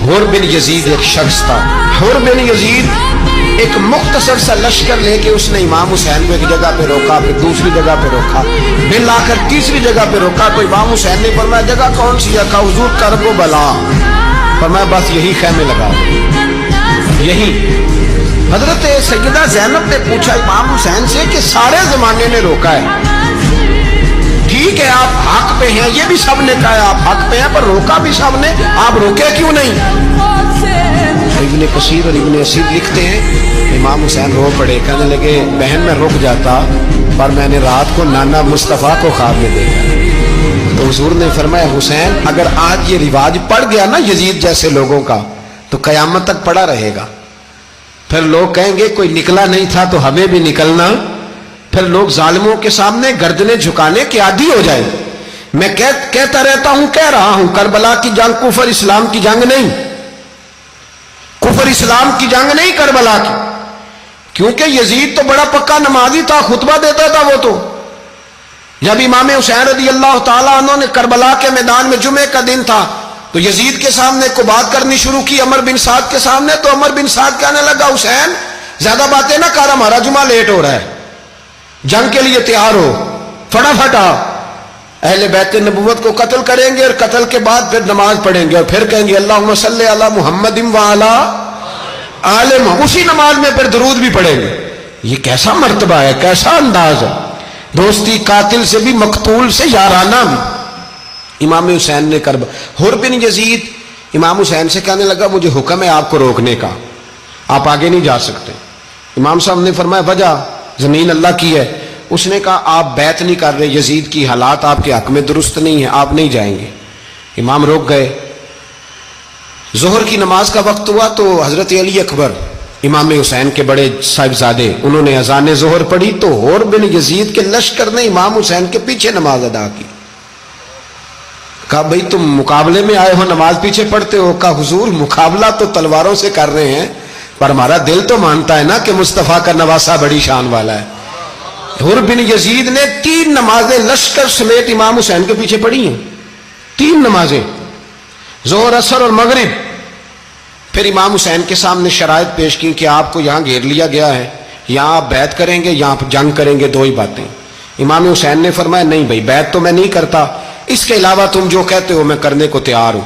हुर बिन यजीद एक शख्स था। हुर बिन यजीद एक मुख्तसर सा लश्कर लेके उसने इमाम हुसैन को एक जगह पे रोका, फिर दूसरी जगह पे रोका, फिर लाकर तीसरी जगह पे रोका। तो इमाम हुसैन ने फरमाया जगह कौन सी है? कहा हुजूर करबो बला। फरमाया बस यही खैमे लगा दो, यही। हजरत सैयदा ज़ैनब ने पूछा इमाम हुसैन से कि सारे जमाने ने रोका है, ठीक है आप हक पे हैं, ये भी सब ने कहा आप हक पे हैं, पर रोका भी सब ने, आप रोके क्यों नहीं? इब्ने कसीर और इब्ने असीर लिखते हैं इमाम हुसैन रो पड़े, कहने लगे बहन मैं रुक जाता पर मैंने रात को नाना मुस्तफ़ा को ख्वाब में देखा। तो हुजूर ने फरमाया हुसैन अगर आज ये रिवाज पड़ गया ना यजीद जैसे लोगों का तो कयामत तक पड़ा रहेगा। फिर लोग कहेंगे कोई निकला नहीं था तो हमें भी निकलना, फिर लोग जालिमों के सामने गर्दनें झुकाने के आदी हो जाए। मैं कहता रहता हूं, कह रहा हूं, करबला की जंग कुफर इस्लाम की जंग नहीं, कुफर इस्लाम की जंग नहीं करबला की, क्योंकि यजीद तो बड़ा पक्का नमाजी था, खुतबा देता था वो तो। जब इमाम हुसैन रज़ी अल्लाह ताला अन्हु ने करबला के मैदान में जुमे का दिन था तो यजीद के सामने को बात करनी शुरू की अमर बिन साद के सामने। तो अमर बिन साद कहने लगा हुसैन ज्यादा बातें ना कर, हमारा जुमा लेट हो रहा है, जंग के लिए तैयार हो, फटाफट आ। अहले बैत नबुव्वत को कत्ल करेंगे और कत्ल के बाद फिर नमाज पढ़ेंगे और फिर कहेंगे अल्लाहुम्मा सल्ली अला मुहम्मदिन व अला आले मुहम्मद, उसी नमाज में फिर दरूद भी पढ़ेंगे। ये कैसा मर्तबा है, कैसा अंदाज है, दोस्ती कातिल से भी मकतूल से याराना भी। इमाम हुसैन ने करब हुर बिन यजीद इमाम हुसैन से कहने लगा मुझे हुक्म है आपको रोकने का, आप आगे नहीं जा सकते। इमाम साहब ने फरमाया वजह? जमीन अल्लाह की है। उसने कहा आप बैत नहीं कर रहे, यजीद की हालात आपके हक में दुरुस्त नहीं है, आप नहीं जाएंगे। इमाम रोक गए। जोहर की नमाज का वक्त हुआ तो हजरत अली अकबर इमाम हुसैन के बड़े साहिबजादे उन्होंने अजान जोहर पढ़ी तो हुर बिन यजीद के लश्कर ने इमाम हुसैन के पीछे नमाज अदा की। कहा भाई तुम मुकाबले में आए हो, नमाज पीछे पढ़ते हो? कहा हुजूर मुकाबला तो तलवारों से कर रहे हैं पर हमारा दिल तो मानता है ना कि मुस्तफा का नवासा बड़ी शान वाला है। हुर बिन यजीद ने 3 नमाजें लश्कर समेत इमाम हुसैन के पीछे पढ़ी हैं, 3 नमाजें, जोहर असर और मगरिब। फिर इमाम हुसैन के सामने शराइत पेश की कि आपको यहां घेर लिया गया है, यहां आप बैत करेंगे, यहां आप जंग करेंगे, 2 ही बातें। इमाम हुसैन ने फरमाया नहीं भाई बैत तो मैं नहीं करता, इसके अलावा तुम जो कहते हो मैं करने को तैयार हूं।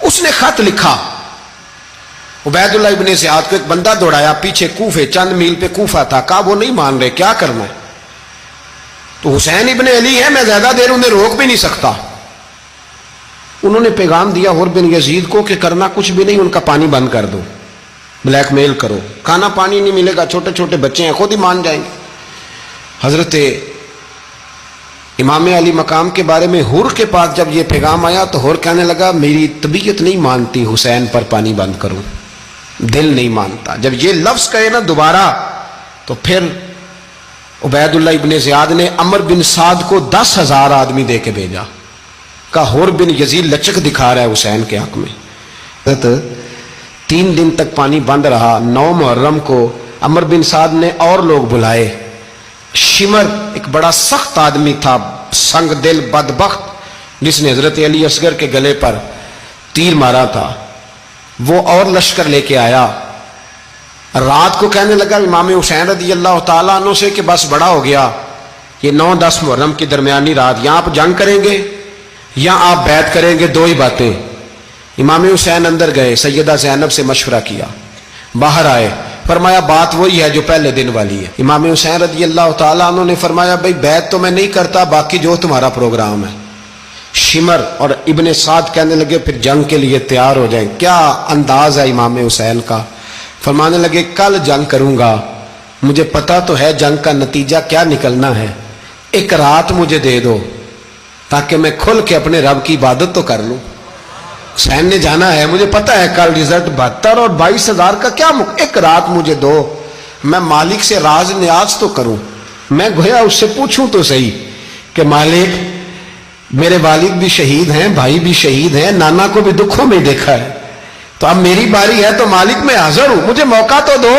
उसने खत लिखा, उबैदुल्लाह इब्ने ज़ियाद को एक बंदा दौड़ाया पीछे, कूफे चंद मील पे कूफा था। कहा वो नहीं मान रहे, क्या करना है? तो हुसैन इब्ने अली है, मैं ज्यादा देर उन्हें रोक भी नहीं सकता। उन्होंने पैगाम दिया हुर बिन यजीद को कि करना कुछ भी नहीं, उनका पानी बंद कर दो, ब्लैकमेल करो, खाना पानी नहीं मिलेगा, छोटे छोटे बच्चे हैं, खुद ही मान जाएंगे। हजरत इमाम अली मकाम के बारे में हुर के पास जब ये पैगाम आया तो हुर कहने लगा मेरी तबीयत नहीं मानती हुसैन पर पानी बंद करूं, दिल नहीं मानता। जब ये लफ्ज कहे ना दोबारा तो फिर उबैदुल्लाह इब्ने ज़ियाद ने अमर बिन साद को 10,000 आदमी दे के भेजा। कहा हुर बिन यजीद लचक दिखा रहा है हुसैन के हक में। 3 दिन तक पानी बंद रहा। 9 मुहर्रम को अमर बिन साद ने और लोग बुलाए। शिमर एक बड़ा सख्त आदमी था, संग दिल बदबख्त, जिसने हजरत अली असगर के गले पर तीर मारा था, वो और लश्कर लेके आया। रात को कहने लगा इमाम हुसैन रज़ी अल्लाह ताला अन्हु से कि बस बड़ा हो गया, ये 9-10 मुहर्रम की दरमियानी रात, यहां आप जंग करेंगे या आप बैत करेंगे, 2 ही बातें। इमाम हुसैन अंदर गए, सैयदा ज़ैनब से मशवरा किया, बाहर आए, फरमाया बात वही है जो पहले दिन वाली है। इमाम हुसैन रज़ी अल्लाह ताला अन्हु ने फरमाया भाई बैत तो मैं नहीं करता, बाकी जो तुम्हारा प्रोग्राम है। शिमर और इब्ने साद कहने लगे फिर जंग के लिए तैयार हो जाए। क्या अंदाज है इमाम हुसैन का। फरमाने लगे कल जंग करूंगा, मुझे पता तो है जंग का नतीजा क्या निकलना है, एक रात मुझे दे दो ताकि मैं खुल के अपने रब की इबादत तो कर लूं। हुसैन ने जाना है, मुझे पता है कल रिजल्ट 72 और 22,000 का क्या एक रात मुझे दो, मैं मालिक से राज न्याज तो करूं, मैं गोया उससे पूछूं तो सही कि मालिक मेरे वालिद भी शहीद हैं, भाई भी शहीद हैं, नाना को भी दुखों में देखा है, तो अब मेरी बारी है तो मालिक मैं हाजिर हूं, मुझे मौका तो दो,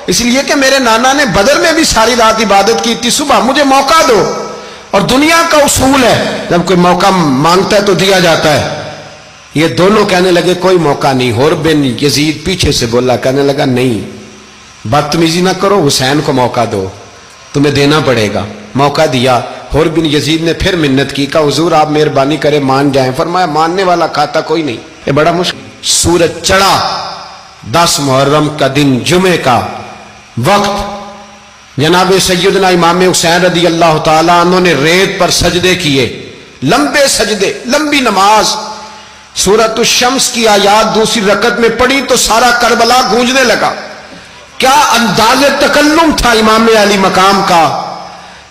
इसलिए कि मेरे नाना ने बदर में भी सारी रात इबादत की थी, सुबह मुझे मौका दो। और दुनिया का उसूल है जब कोई मौका मांगता है तो दिया जाता है, یہ دونوں کہنے لگے کوئی موقع نہیں. حور بن یزید پیچھے سے بولا, کہنے لگا نہیں بدتمیزی نہ کرو, حسین کو موقع دو, تمہیں دینا پڑے گا. موقع دیا. حور بن یزید نے پھر منت کی, کہا حضور آپ مہربانی کرے مان جائیں. فرمایا ماننے والا کھاتا کوئی نہیں. یہ بڑا مشکل. سورج چڑھا, 10 محرم کا دن, جمعے کا وقت. جناب سیدنا امام حسین رضی اللہ تعالیٰ عنہ نے ریت پر سجدے کیے, لمبے سجدے, لمبی نماز. سورۃ الشمس کی آیات دوسری رکعت میں پڑھی تو سارا کربلا گونجنے لگا. کیا انداز تکلم تھا امام علی مقام کا.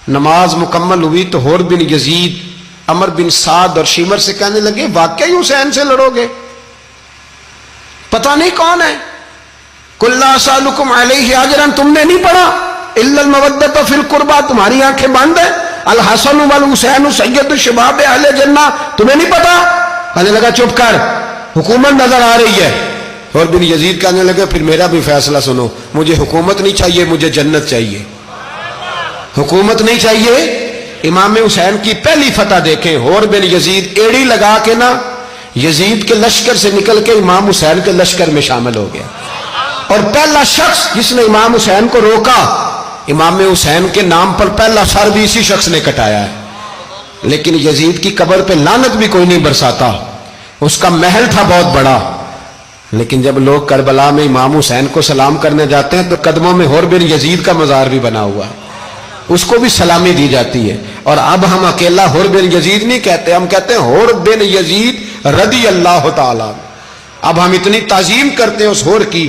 نماز مکمل ہوئی تو حور بن یزید, عمر بن سعد اور شیمر سے کہنے لگے واقعی حسین سے لڑو گے؟ پتہ نہیں کون ہے. قل لا اسألکم علیہ اجرا, تم نے نہیں پڑھا الا المودۃ فی القربى, تمہاری آنکھیں بند ہیں. الحسن والحسین سید الشباب اہل جنہ, تمہیں نہیں پتا؟ کہنے لگا چپ کر, حکومت نظر آ رہی ہے. اور بن یزید کہنے لگے پھر میرا بھی فیصلہ سنو, مجھے حکومت نہیں چاہیے, مجھے جنت چاہیے. حکومت نہیں چاہیے. امام حسین کی پہلی فتح دیکھیں, حور بن یزید ایڑی لگا کے نا یزید کے لشکر سے نکل کے امام حسین کے لشکر میں شامل ہو گیا. اور پہلا شخص جس نے امام حسین کو روکا, امام حسین کے نام پر پہلا سر بھی اسی شخص نے کٹایا ہے. لیکن یزید کی قبر پہ لعنت بھی کوئی نہیں برساتا, اس کا محل تھا بہت بڑا. لیکن جب لوگ کربلا میں امام حسین کو سلام کرنے جاتے ہیں تو قدموں میں حور بن یزید کا مزار بھی بنا ہوا ہے, اس کو بھی سلامی دی جاتی ہے. اور اب ہم اکیلا حور بن یزید نہیں کہتے, ہم کہتے ہیں حور بن یزید رضی اللہ تعالیٰ. اب ہم اتنی تعظیم کرتے ہیں اس حور کی